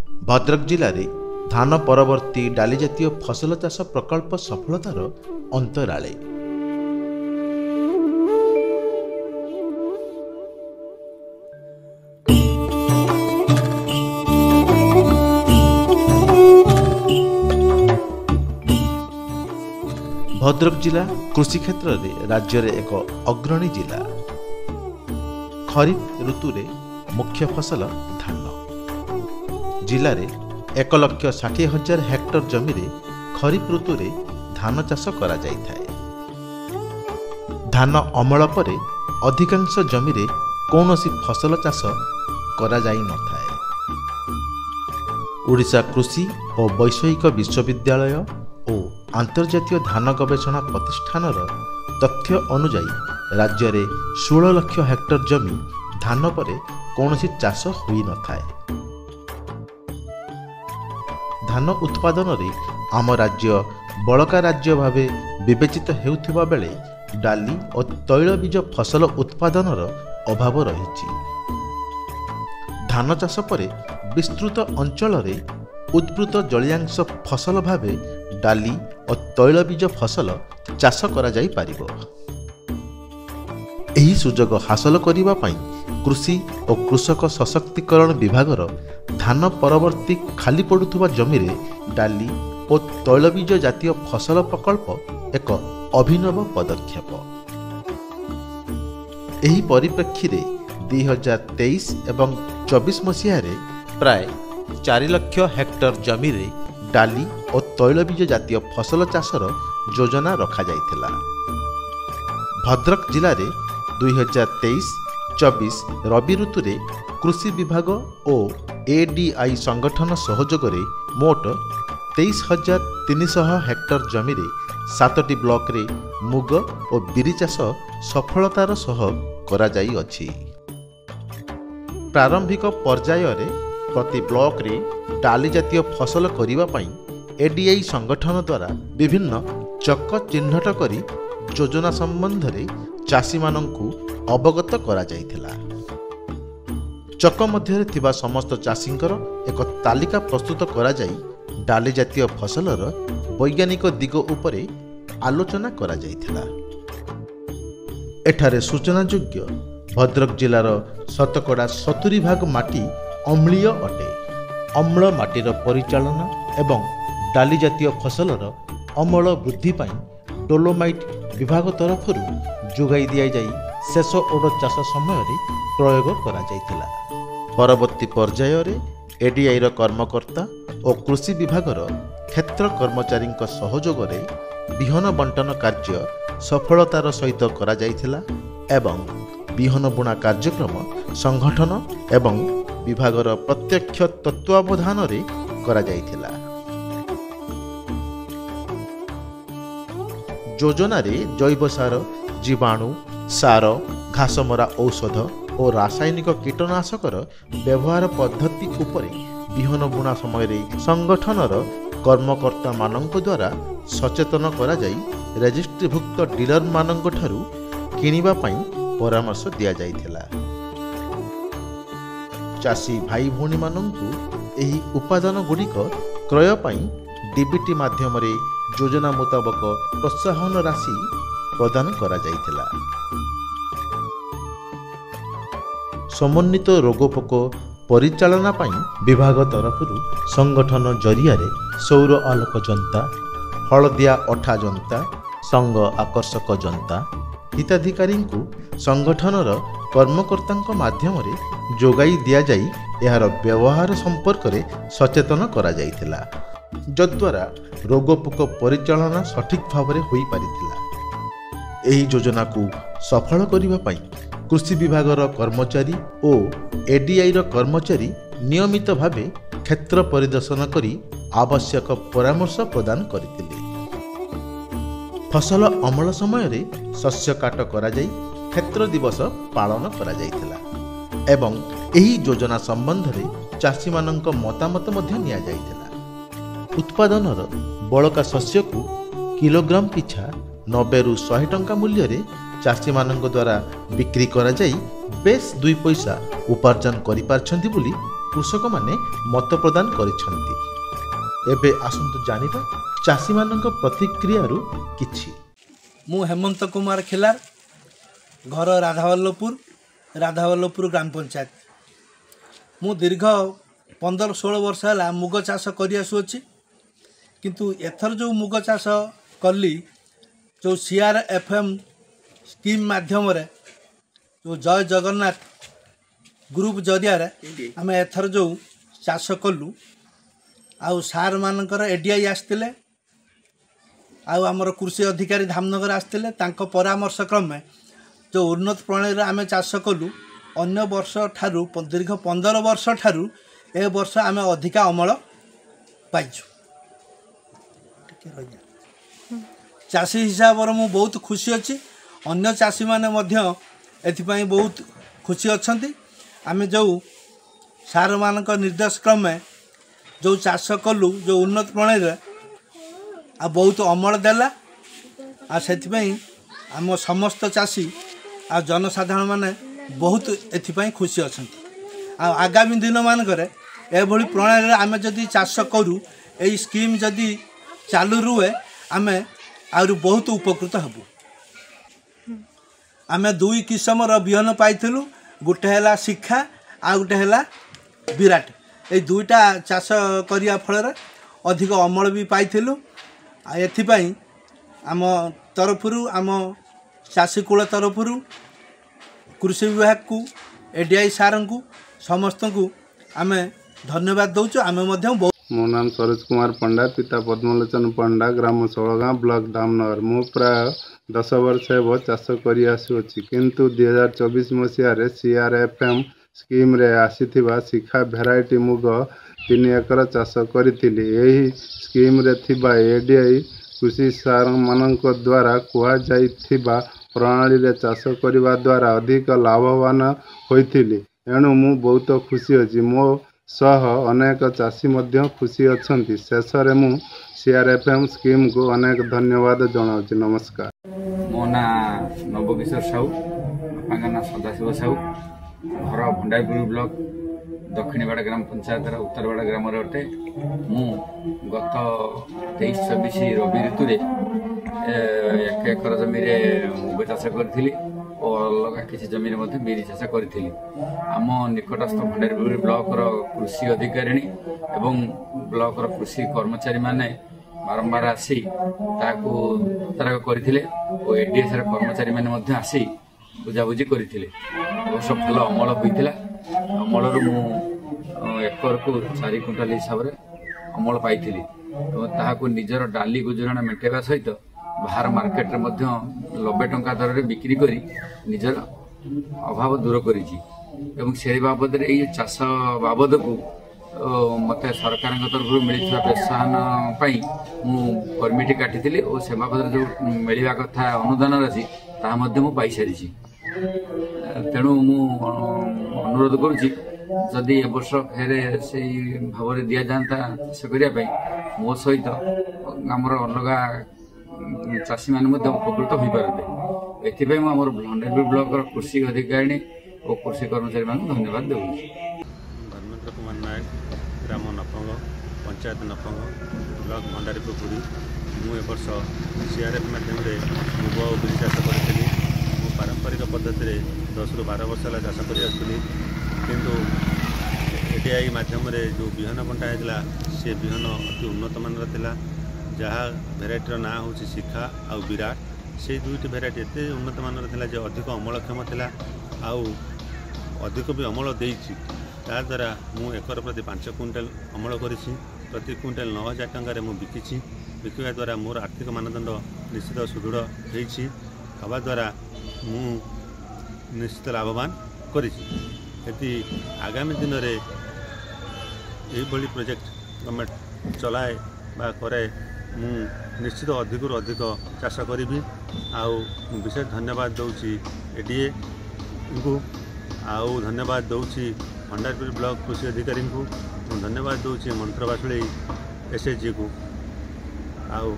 भद्रक जिले में धान परवर्ती डाली जातीय फसल चाष प्रकल्प सफलतार अंतराले भद्रक जिला कृषि क्षेत्र में राज्य में एक अग्रणी जिला। खरीफ ऋतु रे मुख्य फसल धान। जिले में 1,60,000 हेक्टर जमी रे खरीफ ऋतु रे धान चाष करा जायथाय। धान अमल पर अधिकांश जमी रे कौनसी फसल चाष करा जाई न थाए। ओडिशा कृषि और वैषयिक विश्वविद्यालय और आंतर्जातीय धान गवेषणा प्रतिष्ठान तथ्य अनुजाई राज्य में 16 लाख हेक्टर जमी धान पर कौनसी चाष हुई न थाए। धान उत्पादन रे आम राज्य बड़का राज्य भावे विवेचित हेउथिबा बेले डाली और तैलबीज फसल उत्पादन अभाव रही। धान चाष पर विस्तृत अंचल रे उद्भूत जलियांश फसल भावे डाली और तैलबीज फसल चाष करा जाई पारिबो। एही सुजोग हासिल करिबा पई कृषि और कृषक सशक्तिकरण विभागर धान परवर्ती खाली पड़ुथुबा जमी रे डाली और तैलबीज जातीय फसल प्रकल्प एक अभिनव पदक्षेप। एही परिप्रेक्षी रे 2023 एवं 24 मसीह रे प्राय 4 लाख हेक्टर जमी रे डाली और तैलबीज जातीय फसल चाषर योजना रखा जाइथिला। भद्रक जिले में 2023-24 रबी ऋतु रे कृषि विभाग और एडीआई संगठन सहयोग रे मोट 23,300 हेक्टर जमी रे 7टी ब्लॉक रे मुग और बिरी चाष सफलतार सह करा जाई अछि। प्रारंभिक पर्याय रे प्रति ब्लॉक रे डाली जातीय फसल करिबा पई एडीआई संगठन द्वारा विभिन्न चक चिन्हट करी योजना संबंध रे चाषी माननकु अवगत करा जाइथिला। चक मध्य थिबा समस्त चाषींकर एक तालिका प्रस्तुत करा जाई डाली जातीय फसलर वैज्ञानिक दिग उपरे आलोचना करा जाइथिला। एठारे सूचना योग्य भद्रक जिलार 70% भाग माटी अम्लीय अटे। अम्ल माटीर परिचालना एवं डाली जातीय फसलर अमल वृद्धि पाई डोलोमाइट विभाग तरफ जोगाई दिया जाई शेष ओड चाष समय प्रयोग करा जाइथिला। परवर्ती पर्याय रे एडीआई रो कर्मकर्ता और कृषि विभागर क्षेत्र कर्मचारी सहयोग रे बिहन बंटन कार्य सफलतार सहित करा जाइथिला एवं बिहन बुणा कार्यक्रम संगठन एवं विभागर प्रत्यक्ष तत्वावधान रे करा जाइथिला। योजना रे जैव सार, जीवाणु सार, घासमरा औषध और रासायनिक कीटनाशकर व्यवहार पद्धति उपरे बिहन बुणा समय रे संगठनर कर्मकर्ता मानक द्वारा सचेतन करा जाई रजिस्ट्रीभुक्त डीलर मानक ठारू किनिबा पई परामर्श दिया जाइथिला। चाषी भाई भौणी माननकु एही उपादान गुड़िक क्रय पई डीबीटी माध्यम रे योजना मुताबक प्रोत्साहन राशि प्रदान करा जाइथिला। समन्वित रोगपोक परिचालना पई विभाग तरफरु संगठन जरिया रे सौर आलोक जंता, हलदिया अठा जंता, संग आकर्षक जंता हिताधिकारी संगठनर कर्मकर्ता माध्यम रे जोगाई दिया जाई यार व्यवहार संपर्क रे सचेतन करा जाइथिला, जद्वारा रोगपोक परिचालना सठिक भाव में होई पारिथिला। एही योजना को सफल करिबा पई कृषि विभागर कर्मचारी और एडीआई रो कर्मचारी नियमित भावे क्षेत्र परिदर्शन करी आवश्यक परामर्श प्रदान करथिले। फसल अमल समय रे शस्य काट करा जाई क्षेत्र दिवस पालन करा जाइथिला एवं एही योजना संबंध रे चाषी माननक मतामत मध्य निया जाइथिला। उत्पादनर बड़का शस्य को किलोग्राम पिछा 90 रु 100 टंका मूल्य रे चाषी माननक द्वारा बिक्री करा जाई बेस 2 पैसा उपार्जन करि पारछंती बोली कृषक माने मत प्रदान करिसंती। एबे आसंतु जानिबा चासी मानक प्रतिक्रिया रु किछि। मु हेमंत कुमार खिलार, घर राधावल्लभपुर ग्राम पंचायत। मु दीर्घ 15-16 वर्ष है मुग चाष कर आसुची, किंतु एथर जो मुग चाष कली जो CRFM स्कीम माध्यम जो जय जगन्नाथ ग्रुप जरिया आम एथर जो चाष कलु आउ सार मानकर ADI आसते आमर कृषि अधिकारी धामनगर आसते परामर्श क्रमे जो उन्नत प्रणाली आम चाष कलु अन्य वर्ष ठारू दीर्घ 15 वर्ष ठारू ए वर्ष आम अधिका अमल पाइछु। चाषी हिसाब मु बहुत खुशी अच्छी, अन्य चाषी माने मध्य एथिपाई बहुत खुशी अच्छी। आम जो सार मानक निर्देश क्रमे जो चाष कलु जो उन्नत प्रणाली आ बहुत अमल देला आ सेथिपाई आम समस्त चाषी आ जनसाधारण माने बहुत एथिपाई खुशी अच्छा। आगामी दिन मानकर एभली प्रणाली आम जदि चाष करूँ यही स्कीम जदि चालू रुए आम आहुरी बहुत उपकृत हबु। आम 2 किस्मर बिहन पाइलु, गोटे है शिक्षा आ गोटे है विराट। ये 2टा चाष करिया फल अधिक अमल भी पाइलु। एथिपाई आम तरफरु आम चाषी कूल तरफरु कृषि विभाग को ADI सार को समस्त को आम धन्यवाद दौचु। आम मो नाम सरोज कुमार पंडा, पिता पद्मलोचन पंडा, ग्राम सोलगाँ, ब्लॉक धामनगर। मु प्राय 10 वर्ष हे चाष कर आसुची, किंतु 2024 मसीह CRFM स्कीम रे आसीथिबा शिखा भेराइटी मुग 3 एकर चाष करिथिली। एही स्कीम रे थिबा ADI कृषि सार मानक द्वारा कुहा जाइथिबा प्रणाली रे चाष करिबा द्वारा अधिक लाभवान होइथिली। एणु मु बहुत खुशी अछि। मो सह अनेक चाषी मध्य खुशी अछंती। शेष रे मु CRFM स्कीम को अनेक धन्यवाद जनाउछि। नमस्कार। मो ना नवकिशोर साहू, बापा ना सदाशिव साहू, घर भंडारपुर ब्लॉक दक्षिणवाड़ा ग्राम पंचायत उत्तरवाड़ा ग्राम अटे। मु गत 23-24 रबी ऋतु 1 एकर जमी मुग चाष करी और अलग किसी जमी बिरी चाष करी। आम निकटस्थ भंडारपुर ब्लॉक कृषि अधिकारी एवं ब्लॉक कृषि कर्मचारी माने बारंबार आसी तदारक करते और ADI कर्मचारी माने आसी बुझाबुझी करते। वर्ष भल अमल होता। अमल मु एकर को 4 क्विंटाल हिसाब से अमल पाई निजर डाली गुजराण मेटेवा सहित बाहर मार्केट रे 90 टंका दर रे बिक्री करी निजर अभाव दूर करिछि। एवं से बाबद चाष बाबद को मत सरकार तरफ मिलता प्रोत्साहन कमिटी काटी और से बाबद जो मिलवा कथा अनुदान राशि ता पाई सारी। तेणु मु अनुरोध करुच्ची जदि ए वर्ष फेर से भाव दि जाता चाष करने मो सहित आमर अलग चाषी मैंने उपकृत हो पारते। एथपाई मुझे भंडारपुर ब्लॉक कृषि अधिकारी और कृषि कर्मचारी मान धन्यवाद दूँ। धर्मेन्द्र कुमार नायक, ग्राम नफंग, पंचायत नफंग, ब्लॉक भंडारपुर। मुझे वर्ष CRF माध्यम मुग और बिरी चाष करी। मु पारंपरिक पद्धति 10-12 वर्ष है चाष कर किंतु ADI माध्यम जो बिहन बंटा होता से बिहन अति उन्नत मानर था। जहाँ भेराइटर ना हूँ शिखा आउ विराट। से 2टी भेराइटी एत उन्नत मानर था जो अधिक अमलक्षम था आउ अधिक भी अमल देती। ताद्वारा मु एकर प्रति 5 क्विंटाल अमल करी प्रति क्विंटाल 9,000 टंकार बिकी। बिकवा द्वारा मोर आर्थिक मानदंड निश्चित सुदृढ़ होगा द्वारा मु निश्चित लाभवान करी। आगामी दिन में यही प्रोजेक्ट गवर्नमेंट चलाए बा करे मु निश्चित अधिक चाष करी। आउ विशेष धन्यवाद दूसरी ADI को, आउ धन्यवाद दूसरी भंडारपुर ब्लॉक कृषि अधिकारी को, धन्यवाद दूसरी मंत्र बासुड़ी SHG को। आउ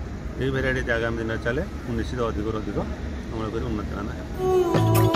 ये भेराइटी आगामी दिन चले निश्चित अधिक अमल कर उन्नति मान।